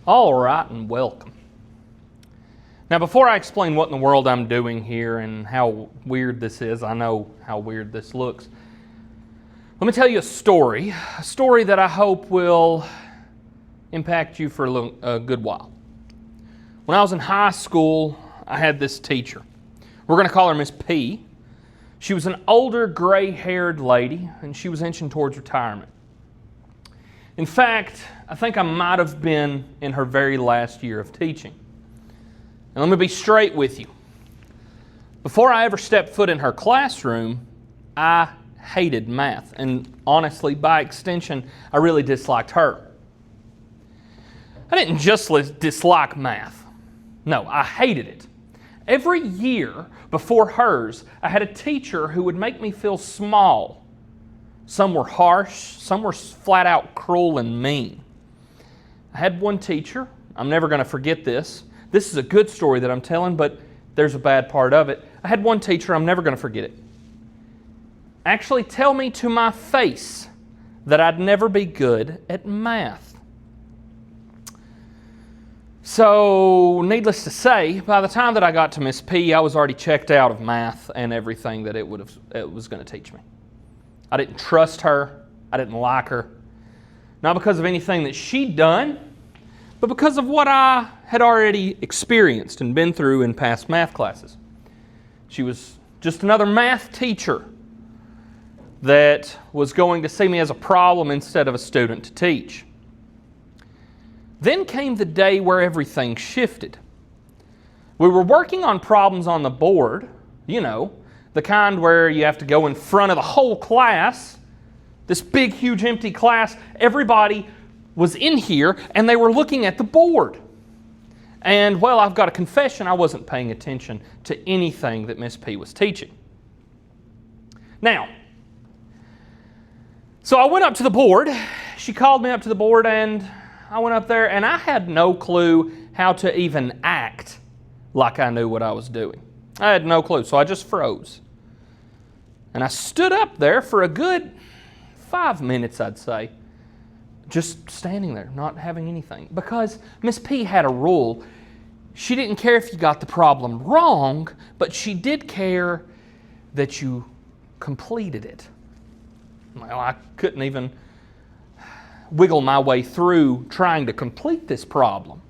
All right, and welcome. Now, before I explain what in the world I'm doing here and how weird this is, I know how weird this looks. Let me tell you a story that I hope will impact you for a good while. When I was in high school, I had this teacher. We're going to call her Miss P. She was an older, gray-haired lady, and she was inching towards retirement. In fact, I think I might have been in her very last year of teaching. And let me be straight with you. Before I ever stepped foot in her classroom, I hated math. And honestly, by extension, I really disliked her. I didn't just dislike math. No, I hated it. Every year before hers, I had a teacher who would make me feel small. Some were harsh, some were flat out cruel and mean. I had one teacher, I'm never going to forget this. This is a good story that I'm telling, but there's a bad part of it. I had one teacher, I'm never going to forget it, actually tell me to my face that I'd never be good at math. So, needless to say, by the time that I got to Miss P, I was already checked out of math and everything that it was going to teach me. I didn't trust her. I didn't like her. Not because of anything that she'd done, but because of what I had already experienced and been through in past math classes. She was just another math teacher that was going to see me as a problem instead of a student to teach. Then came the day where everything shifted. We were working on problems on the board, you know, the kind where you have to go in front of the whole class, this big, huge, empty class. Everybody was in here and they were looking at the board. And, well, I've got a confession, I wasn't paying attention to anything that Miss P was teaching. Now, so I went up to the board. She called me up to the board and I went up there and I had no clue how to even act like I knew what I was doing. I had no clue, so I just froze. And I stood up there for a good 5 minutes, I'd say, just standing there, not having anything. Because Miss P had a rule. She didn't care if you got the problem wrong, but she did care that you completed it. Well, I couldn't even wiggle my way through trying to complete this problem.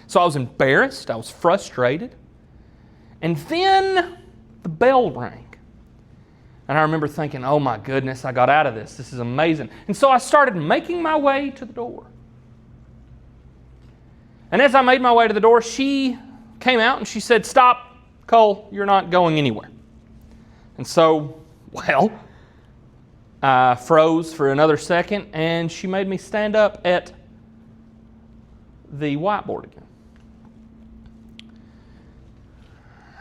So I was embarrassed, I was frustrated. And then the bell rang. And I remember thinking, oh my goodness, I got out of this. This is amazing. And so I started making my way to the door. And as I made my way to the door, she came out and she said, "Stop, Cole, you're not going anywhere." And so, well, I froze for another second and she made me stand up at the whiteboard again.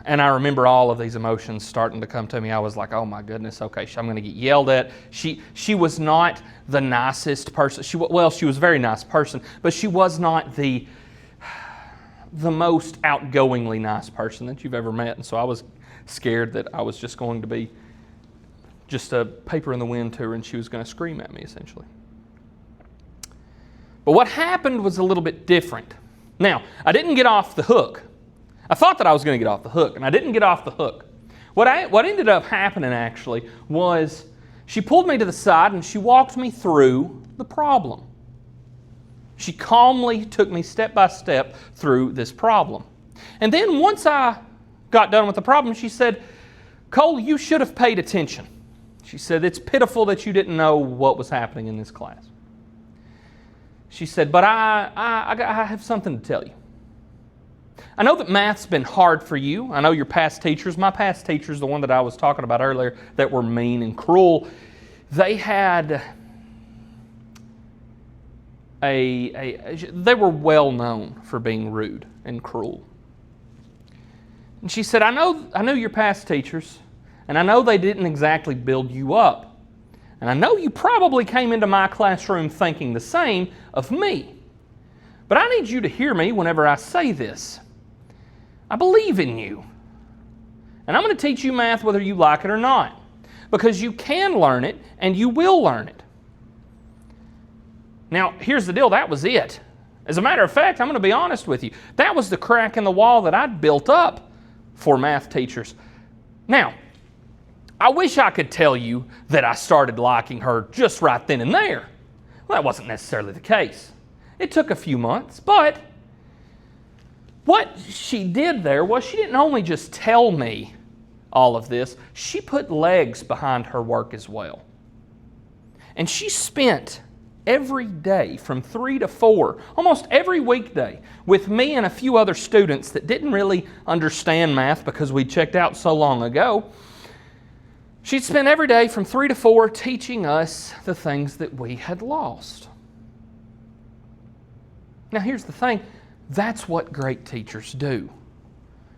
And I remember all of these emotions starting to come to me. I was like, oh my goodness, okay, I'm going to get yelled at. She was not the nicest person. She was a very nice person, but she was not the most outgoingly nice person that you've ever met. And so I was scared that I was just going to be just a paper in the wind to her and she was going to scream at me, essentially. But what happened was a little bit different. Now, I didn't get off the hook. I thought that I was going to get off the hook, and I didn't get off the hook. What ended up happening, actually, was she pulled me to the side and she walked me through the problem. She calmly took me step by step through this problem. And then once I got done with the problem, she said, "Cole, you should have paid attention." She said, "It's pitiful that you didn't know what was happening in this class." She said, "But I have something to tell you. I know that math's been hard for you. I know your past teachers, my past teachers, the one that I was talking about earlier, that were mean and cruel, they were well known for being rude and cruel." And she said, I know your past teachers, and I know they didn't exactly build you up. And I know you probably came into my classroom thinking the same of me. But I need you to hear me whenever I say this. I believe in you. And I'm going to teach you math whether you like it or not. Because you can learn it and you will learn it. Now, here's the deal. That was it. As a matter of fact, I'm going to be honest with you. That was the crack in the wall that I'd built up for math teachers. Now, I wish I could tell you that I started liking her just right then and there. Well, that wasn't necessarily the case. It took a few months, but what she did there was she didn't only just tell me all of this, she put legs behind her work as well. And she spent every day from 3 to 4, almost every weekday, with me and a few other students that didn't really understand math because we checked out so long ago. She'd spend every day from 3 to 4 teaching us the things that we had lost. Now here's the thing, that's what great teachers do.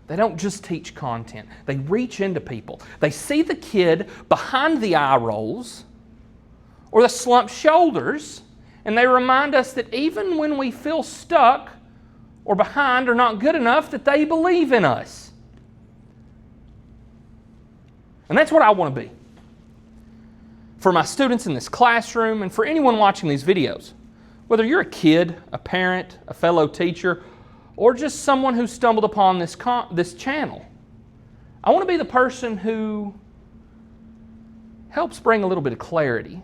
They don't just teach content. They reach into people. They see the kid behind the eye rolls or the slumped shoulders, and they remind us that even when we feel stuck or behind or not good enough, that they believe in us. And that's what I want to be. For my students in this classroom and for anyone watching these videos, whether you're a kid, a parent, a fellow teacher, or just someone who stumbled upon this channel, I want to be the person who helps bring a little bit of clarity,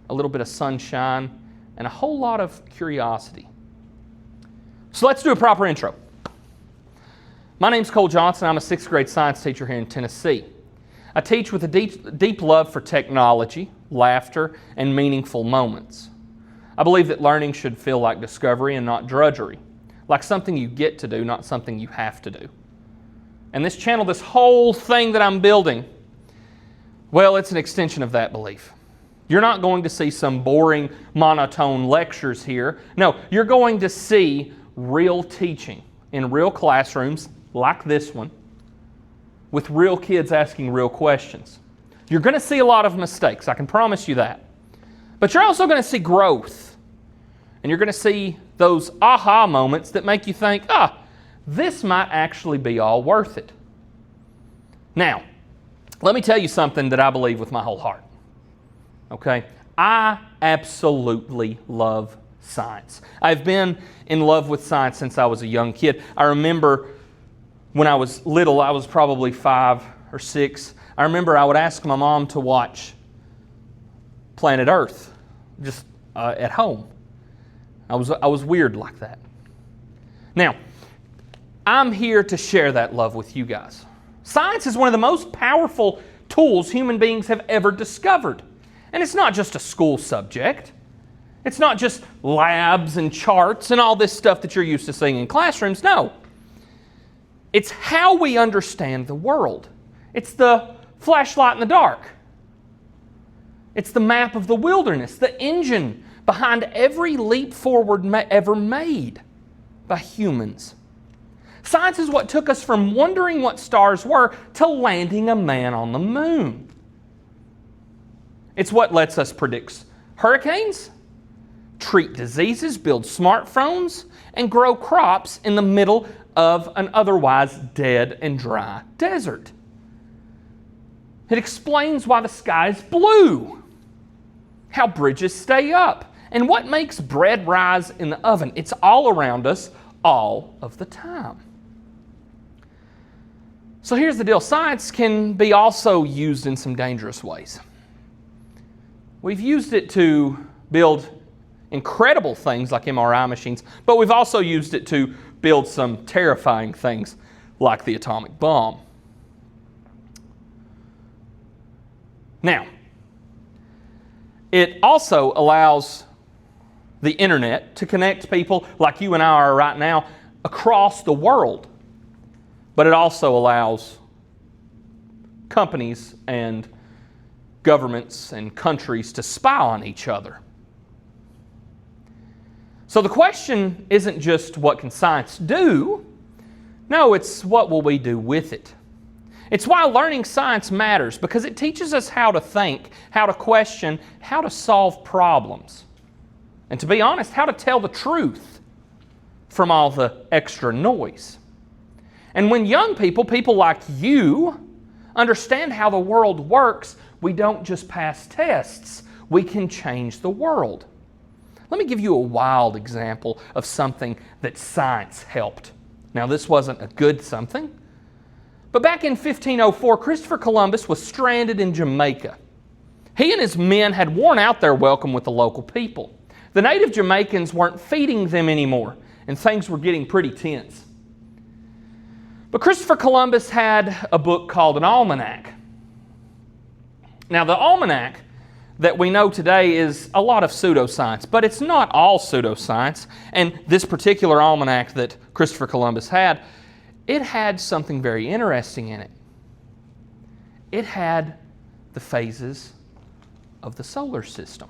a little bit of sunshine, and a whole lot of curiosity. So let's do a proper intro. My name's Cole Johnson. I'm a 6th grade science teacher here in Tennessee. I teach with a deep love for technology, laughter, and meaningful moments. I believe that learning should feel like discovery and not drudgery, like something you get to do, not something you have to do. And this channel, this whole thing that I'm building, well, it's an extension of that belief. You're not going to see some boring, monotone lectures here. No, you're going to see real teaching in real classrooms like this one with real kids asking real questions. You're going to see a lot of mistakes, I can promise you that. But you're also going to see growth. And you're going to see those aha moments that make you think, this might actually be all worth it. Now, let me tell you something that I believe with my whole heart. Okay? I absolutely love science. I've been in love with science since I was a young kid. I remember when I was little, I was probably 5 or 6. I remember I would ask my mom to watch Planet Earth just at home. I was weird like that. Now, I'm here to share that love with you guys. Science is one of the most powerful tools human beings have ever discovered. And it's not just a school subject. It's not just labs and charts and all this stuff that you're used to seeing in classrooms. No. It's how we understand the world. It's the flashlight in the dark. It's the map of the wilderness, the engine behind every leap forward ever made by humans. Science is what took us from wondering what stars were to landing a man on the moon. It's what lets us predict hurricanes, treat diseases, build smartphones, and grow crops in the middle of an otherwise dead and dry desert. It explains why the sky is blue, how bridges stay up, and what makes bread rise in the oven. It's all around us all of the time. So here's the deal. Science can be also used in some dangerous ways. We've used it to build incredible things like MRI machines, but we've also used it to build some terrifying things like the atomic bomb. Now, it also allows the internet to connect people like you and I are right now across the world. But it also allows companies and governments and countries to spy on each other. So the question isn't just what can science do? No, it's what will we do with it? It's why learning science matters, because it teaches us how to think, how to question, how to solve problems. And to be honest, how to tell the truth from all the extra noise. And when young people, people like you, understand how the world works, we don't just pass tests, we can change the world. Let me give you a wild example of something that science helped. Now, this wasn't a good something, but back in 1504, Christopher Columbus was stranded in Jamaica. He and his men had worn out their welcome with the local people. The native Jamaicans weren't feeding them anymore, and things were getting pretty tense. But Christopher Columbus had a book called an almanac. Now, the almanac that we know today is a lot of pseudoscience, but it's not all pseudoscience. And this particular almanac that Christopher Columbus had, it had something very interesting in it. It had the phases of the solar system.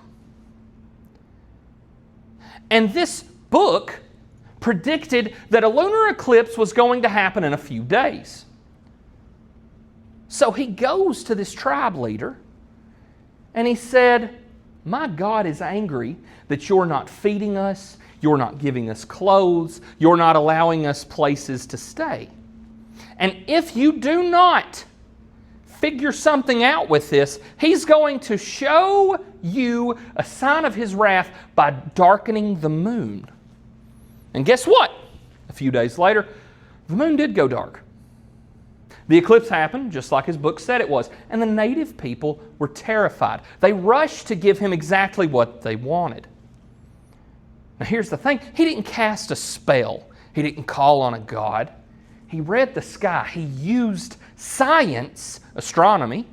And this book predicted that a lunar eclipse was going to happen in a few days. So he goes to this tribe leader and he said, "My God is angry that you're not feeding us, you're not giving us clothes, you're not allowing us places to stay. And if you do not figure something out with this, He's going to show you a sign of His wrath by darkening the moon." And guess what? A few days later, the moon did go dark. The eclipse happened just like his book said it was, and the native people were terrified. They rushed to give him exactly what they wanted. Now here's the thing, he didn't cast a spell. He didn't call on a god. He read the sky. He used science, astronomy,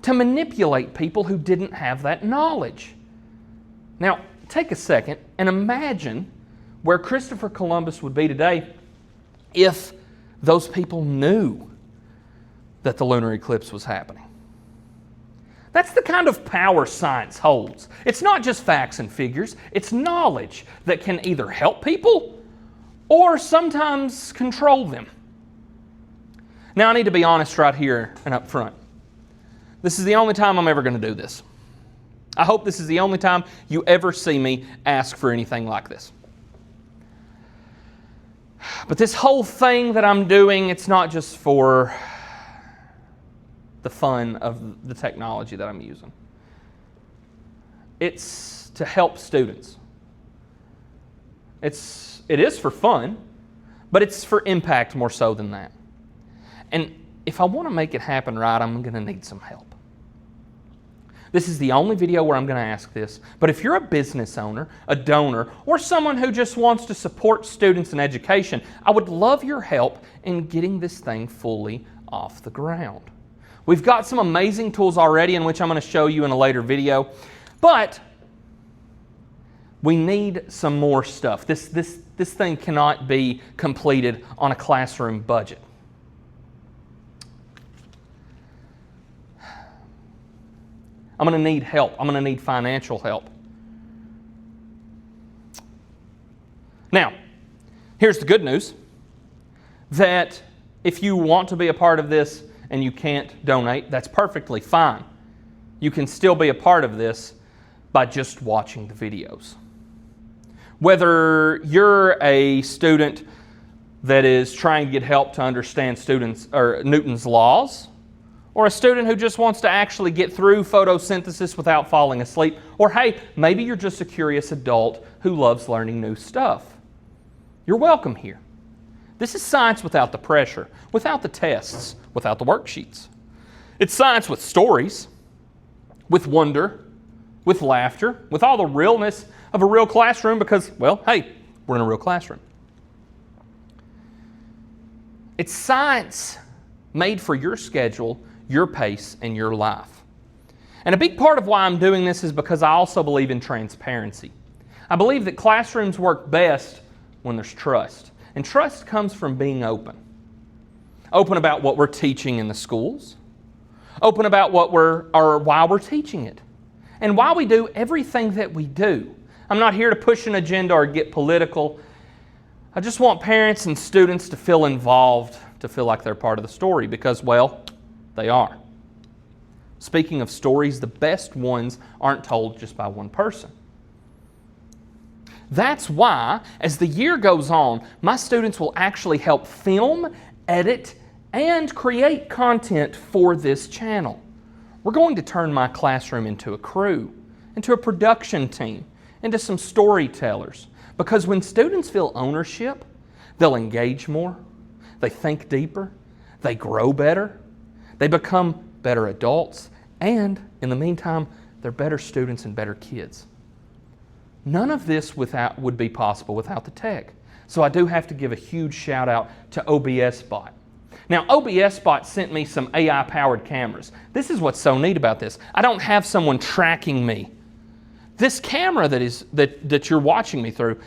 to manipulate people who didn't have that knowledge. Now, take a second and imagine where Christopher Columbus would be today if those people knew that the lunar eclipse was happening. That's the kind of power science holds. It's not just facts and figures, it's knowledge that can either help people or sometimes control them. Now, I need to be honest right here and up front. This is the only time I'm ever going to do this. I hope this is the only time you ever see me ask for anything like this. But this whole thing that I'm doing, it's not just for the fun of the technology that I'm using. It's to help students. It is for fun, but it's for impact more so than that. And if I want to make it happen right, I'm going to need some help. This is the only video where I'm going to ask this, but if you're a business owner, a donor, or someone who just wants to support students in education, I would love your help in getting this thing fully off the ground. We've got some amazing tools already in which I'm going to show you in a later video, but we need some more stuff. This thing cannot be completed on a classroom budget. I'm going to need help. I'm going to need financial help. Now, here's the good news, that if you want to be a part of this and you can't donate, that's perfectly fine. You can still be a part of this by just watching the videos. Whether you're a student that is trying to get help to understand Newton's laws, or a student who just wants to actually get through photosynthesis without falling asleep, or hey, maybe you're just a curious adult who loves learning new stuff. You're welcome here. This is science without the pressure, without the tests, without the worksheets. It's science with stories, with wonder, with laughter, with all the realness of a real classroom because, well, hey, we're in a real classroom. It's science made for your schedule, your pace, and your life. And a big part of why I'm doing this is because I also believe in transparency. I believe that classrooms work best when there's trust. And trust comes from being open. Open about what we're teaching in the schools. Open about why we're teaching it. And why we do everything that we do. I'm not here to push an agenda or get political. I just want parents and students to feel involved, to feel like they're part of the story because, well, they are. Speaking of stories, the best ones aren't told just by one person. That's why, as the year goes on, my students will actually help film, edit, and create content for this channel. We're going to turn my classroom into a crew, into a production team, into some storytellers. Because when students feel ownership, they'll engage more, they think deeper, they grow better, they become better adults, and in the meantime, they're better students and better kids. None of this would be possible without the tech. So I do have to give a huge shout out to OBSBOT. Now, OBSBOT sent me some AI-powered cameras. This is what's so neat about this. I don't have someone tracking me. This camera that you're watching me through,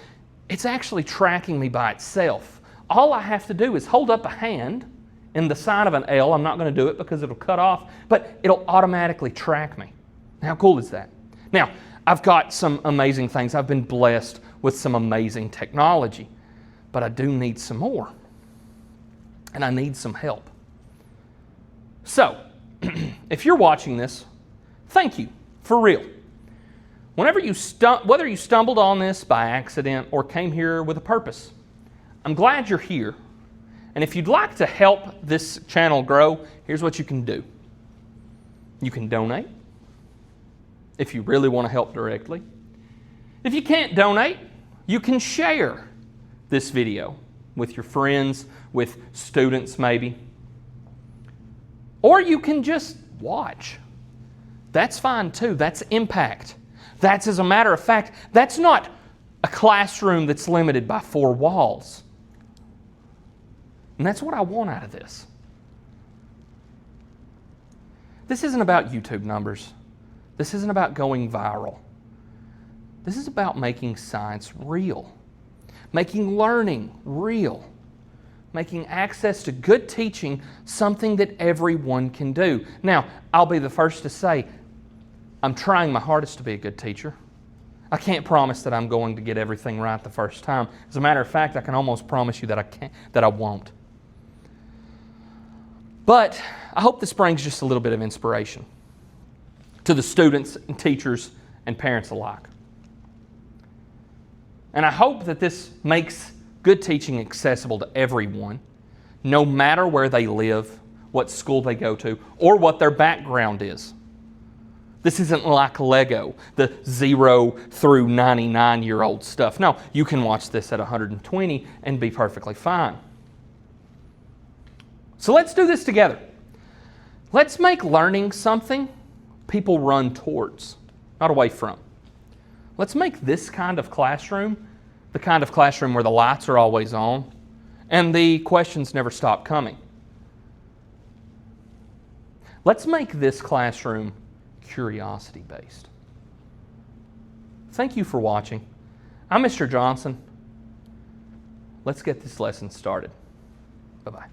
it's actually tracking me by itself. All I have to do is hold up a hand in the sign of an L. I'm not going to do it because it'll cut off, but it'll automatically track me. How cool is that? Now, I've got some amazing things. I've been blessed with some amazing technology, but I do need some more, and I need some help. So, if you're watching this, thank you, for real. Whether you stumbled on this by accident or came here with a purpose, I'm glad you're here. And if you'd like to help this channel grow, here's what you can do. You can donate if you really want to help directly. If you can't donate, you can share this video with your friends, with students maybe. Or you can just watch. That's fine too. That's impact. That's, as a matter of fact, that's not a classroom that's limited by 4 walls. And that's what I want out of this. This isn't about YouTube numbers. This isn't about going viral. This is about making science real, making learning real, making access to good teaching something that everyone can do. Now, I'll be the first to say, I'm trying my hardest to be a good teacher. I can't promise that I'm going to get everything right the first time. As a matter of fact, I can almost promise you that I won't. But I hope this brings just a little bit of inspiration to the students and teachers and parents alike. And I hope that this makes good teaching accessible to everyone, no matter where they live, what school they go to, or what their background is. This isn't like Lego, the 0 through 99-year-old stuff. No, you can watch this at 120 and be perfectly fine. So let's do this together. Let's make learning something people run towards, not away from. Let's make this kind of classroom the kind of classroom where the lights are always on and the questions never stop coming. Let's make this classroom curiosity-based. Thank you for watching. I'm Mr. Johnson. Let's get this lesson started. Bye-bye.